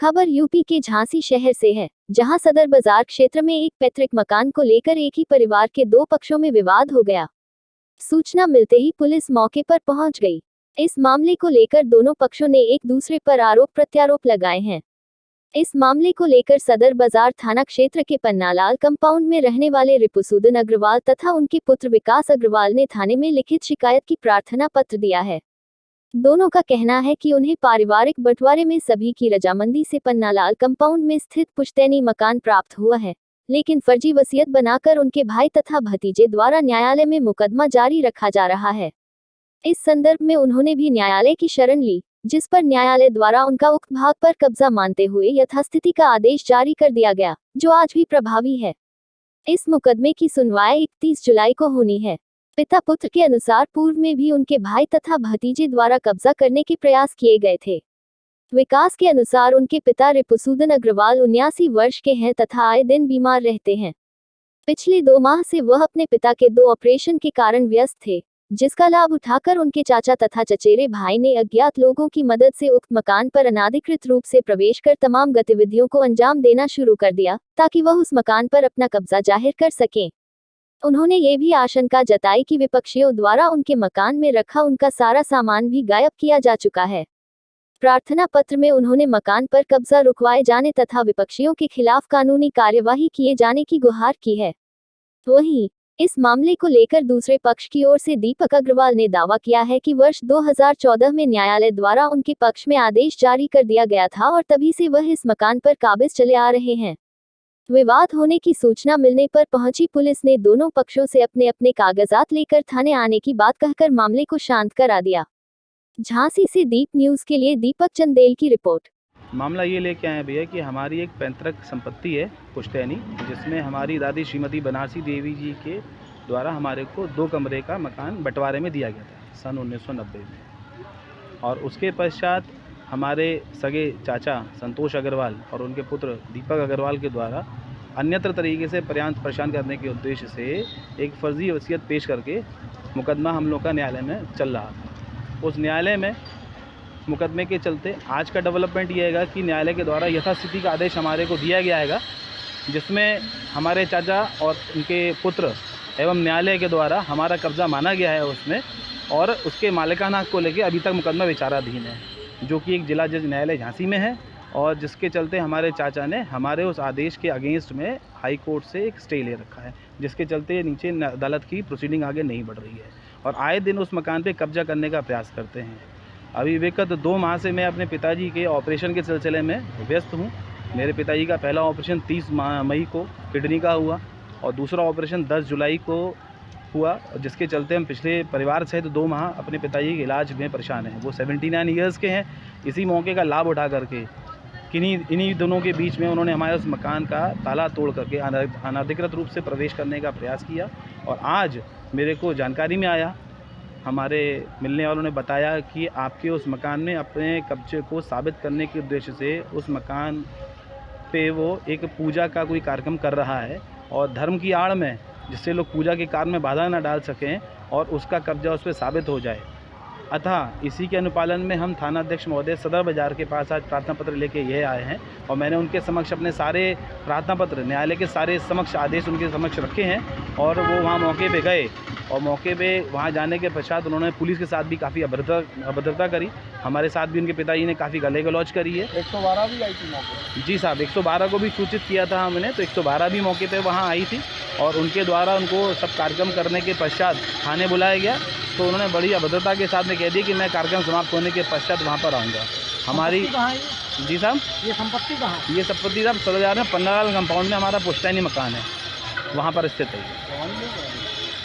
खबर यूपी के झांसी शहर से है, जहां सदर बाजार क्षेत्र में एक पैतृक मकान को लेकर एक ही परिवार के दो पक्षों में विवाद हो गया। सूचना मिलते ही पुलिस मौके पर पहुंच गई। इस मामले को लेकर दोनों पक्षों ने एक दूसरे पर आरोप प्रत्यारोप लगाए हैं। इस मामले को लेकर सदर बाजार थाना क्षेत्र के पन्नालाल कंपाउंड में रहने वाले रिपुसूदन अग्रवाल तथा उनके पुत्र विकास अग्रवाल ने थाने में लिखित शिकायत की प्रार्थना पत्र दिया है। दोनों का कहना है कि उन्हें पारिवारिक बंटवारे में सभी की रजामंदी से पन्नालाल कंपाउंड में स्थित पुश्तैनी मकान प्राप्त हुआ है, लेकिन फर्जी वसीयत बनाकर उनके भाई तथा भतीजे द्वारा न्यायालय में मुकदमा जारी रखा जा रहा है। इस संदर्भ में उन्होंने भी न्यायालय की शरण ली, जिस पर न्यायालय द्वारा उनका उक्त भाग पर कब्जा मानते हुए यथास्थिति का आदेश जारी कर दिया गया, जो आज भी प्रभावी है। इस मुकदमे की सुनवाई 31 जुलाई को होनी है। पिता पुत्र के अनुसार पूर्व में भी उनके भाई तथा भतीजे द्वारा कब्जा करने के प्रयास किए गए थे। विकास के अनुसार उनके पिता रिपुसूदन अग्रवाल 79 वर्ष के हैं तथा आए दिन बीमार रहते हैं। पिछले 2 माह से वह अपने पिता के 2 ऑपरेशन के कारण व्यस्त थे, जिसका लाभ उठाकर उनके चाचा तथा चचेरे भाई ने अज्ञात लोगों की मदद से उक्त मकान पर अनाधिकृत रूप से प्रवेश कर तमाम गतिविधियों को अंजाम देना शुरू कर दिया, ताकि वह उस मकान पर अपना कब्जा जाहिर कर सकें। उन्होंने ये भी आशंका जताई कि विपक्षियों द्वारा उनके मकान में रखा उनका सारा सामान भी गायब किया जा चुका है। प्रार्थना पत्र में उन्होंने मकान पर कब्जा रुकवाए जाने तथा विपक्षियों के खिलाफ कानूनी कार्यवाही किए जाने की गुहार की है। वहीं इस मामले को लेकर दूसरे पक्ष की ओर से दीपक अग्रवाल ने दावा किया है कि वर्ष 2014 में न्यायालय द्वारा उनके पक्ष में आदेश जारी कर दिया गया था और तभी से वह इस मकान पर काबिज चले आ रहे हैं। विवाद होने की सूचना मिलने पर पहुंची पुलिस ने दोनों पक्षों से अपने अपने कागजात लेकर थाने आने की बात कहकर मामले को शांत करा दिया। झांसी से दीप न्यूज के लिए दीपक चंदेल की रिपोर्ट। मामला ये लेके आए भैया कि हमारी एक पैतृक संपत्ति है पुश्तैनी, जिसमें हमारी दादी श्रीमती बनारसी देवी जी के द्वारा हमारे को 2 कमरे का मकान बंटवारे में दिया गया था सन 1990 में। और उसके पश्चात हमारे सगे चाचा संतोष अग्रवाल और उनके पुत्र दीपक अग्रवाल के द्वारा अन्यत्र तरीके से परेशान करने के उद्देश्य से एक फर्जी वसीयत पेश करके मुकदमा हम लोग का न्यायालय में चल रहा था। उस न्यायालय में मुकदमे के चलते आज का डेवलपमेंट ये है कि न्यायालय के द्वारा यथास्थिति का आदेश हमारे को दिया गया है, जिसमें हमारे चाचा और उनके पुत्र एवं न्यायालय के द्वारा हमारा कब्ज़ा माना गया है उसमें, और उसके मालिकाना हक को लेकर अभी तक मुकदमा विचाराधीन है, जो कि एक जिला जज न्यायालय झांसी में है। और जिसके चलते हमारे चाचा ने हमारे उस आदेश के अगेंस्ट में हाई कोर्ट से एक स्टे ले रखा है, जिसके चलते नीचे अदालत की प्रोसीडिंग आगे नहीं बढ़ रही है और आए दिन उस मकान पे कब्जा करने का प्रयास करते हैं। अभी विगत 2 माह से मैं अपने पिताजी के ऑपरेशन के सिलसिले में व्यस्त हूँ। मेरे पिताजी का पहला ऑपरेशन 30 मई को किडनी का हुआ और दूसरा ऑपरेशन 10 जुलाई को हुआ, जिसके चलते हम पिछले परिवार सहित 2 माह अपने पिताजी के इलाज में परेशान हैं। वो 79 ईयर्स के हैं। इसी मौके का लाभ उठा करके इन्हीं दोनों के बीच में उन्होंने हमारे उस मकान का ताला तोड़ करके अनाधिकृत रूप से प्रवेश करने का प्रयास किया। और आज मेरे को जानकारी में आया, हमारे मिलने वालों ने बताया कि आपके उस मकान में अपने कब्जे को साबित करने के उद्देश्य से उस मकान पे वो एक पूजा का कोई कार्यक्रम कर रहा है और धर्म की आड़ में, जिससे लोग पूजा के कार्य में बाधा न डाल सकें और उसका कब्जा उस पर साबित हो जाए। अतः इसी के अनुपालन में हम थाना अध्यक्ष महोदय सदर बाजार के पास आज प्रार्थना पत्र लेके यह आए हैं और मैंने उनके समक्ष अपने सारे प्रार्थना पत्र, न्यायालय के सारे समक्ष आदेश उनके समक्ष रखे हैं। और वो वहाँ मौके पे गए और मौके पे वहाँ जाने के पश्चात उन्होंने पुलिस के साथ भी काफ़ी अभद्रता करी। हमारे साथ भी उनके पिताजी ने काफ़ी गले गलौज करी है। 112 भी आई थी मौके? जी साहब, 112 को भी सूचित किया था हमने, तो 112 भी मौके पे वहाँ आई थी और उनके द्वारा उनको सब कार्यक्रम करने के पश्चात थाने बुलाया गया। तो उन्होंने बड़ी अभद्रता के साथ में कह दिया कि मैं कार्यक्रम समाप्त होने के पश्चात वहाँ पर आऊँगा। हमारी जी साहब, ये संपत्ति कहाँ? ये संपत्ति साहब सदर बाजार में पन्नालाल कंपाउंड में हमारा पुश्तैनी मकान है, वहाँ पर स्थित है।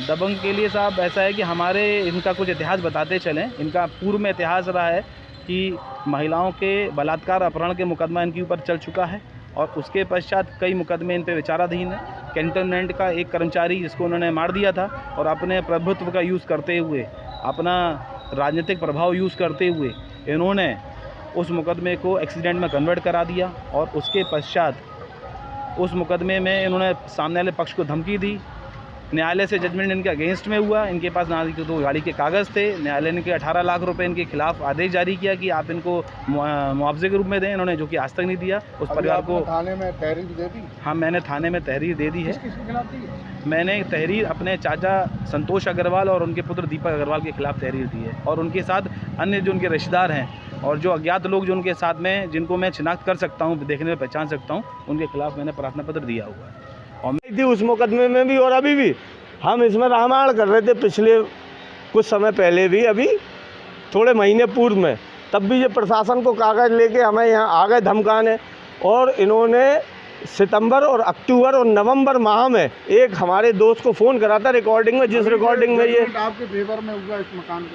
दबंग के लिए साहब ऐसा है कि हमारे इनका कुछ इतिहास बताते चलें। इनका पूर्व में इतिहास रहा है कि महिलाओं के बलात्कार अपहरण के मुकदमा इनके ऊपर चल चुका है और उसके पश्चात कई मुकदमे इन पर विचाराधीन है। कैंटोनमेंट का एक कर्मचारी जिसको उन्होंने मार दिया था और अपने प्रभुत्व का यूज़ करते हुए, अपना राजनीतिक प्रभाव यूज़ करते हुए इन्होंने उस मुकदमे को एक्सीडेंट में कन्वर्ट करा दिया और उसके पश्चात उस मुकदमे में इन्होंने सामने वाले पक्ष को धमकी दी न्यायालय से जजमेंट इनके अगेंस्ट में हुआ। इनके पास ना तो गाड़ी के कागज़ थे। न्यायालय ने 18 लाख रुपए इनके खिलाफ आदेश जारी किया कि आप इनको मुआवजे के रूप में दें, इन्होंने जो कि आज तक नहीं दिया। उस परिवार को थाने में तहरीर दे दी? हाँ, मैंने थाने में तहरीर दे दी है। किसके खिलाफ दी है? मैंने तहरीर अपने चाचा संतोष अग्रवाल और उनके पुत्र दीपक अग्रवाल के खिलाफ तहरीर दी है, और उनके साथ अन्य जो उनके रिश्तेदार हैं और जो अज्ञात लोग जो उनके साथ में, जिनको मैं शिनाख्त कर सकता हूँ, देखने में पहचान सकता हूँ, उनके खिलाफ मैंने प्रार्थना पत्र दिया हुआ है। और थी उस मुकदमे में भी और अभी भी हम इसमें रामायण कर रहे थे पिछले कुछ समय पहले भी, अभी थोड़े महीने पूर्व में, तब भी ये प्रशासन को कागज़ लेके हमें यहाँ आ गए धमकाने। और इन्होंने सितंबर और अक्टूबर और नवंबर माह में एक हमारे दोस्त को फ़ोन करा था रिकॉर्डिंग में, जिस रिकॉर्डिंग में ये आपके फेवर में हुआ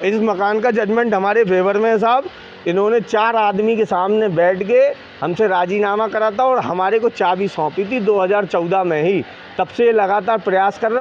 इस मकान का जजमेंट हमारे फेवर में है साहब। इन्होंने 4 आदमी के सामने बैठ के हमसे राजीनामा करा था और हमारे को चाबी सौंपी थी 2014 में ही। तब से लगातार प्रयास कर रहे।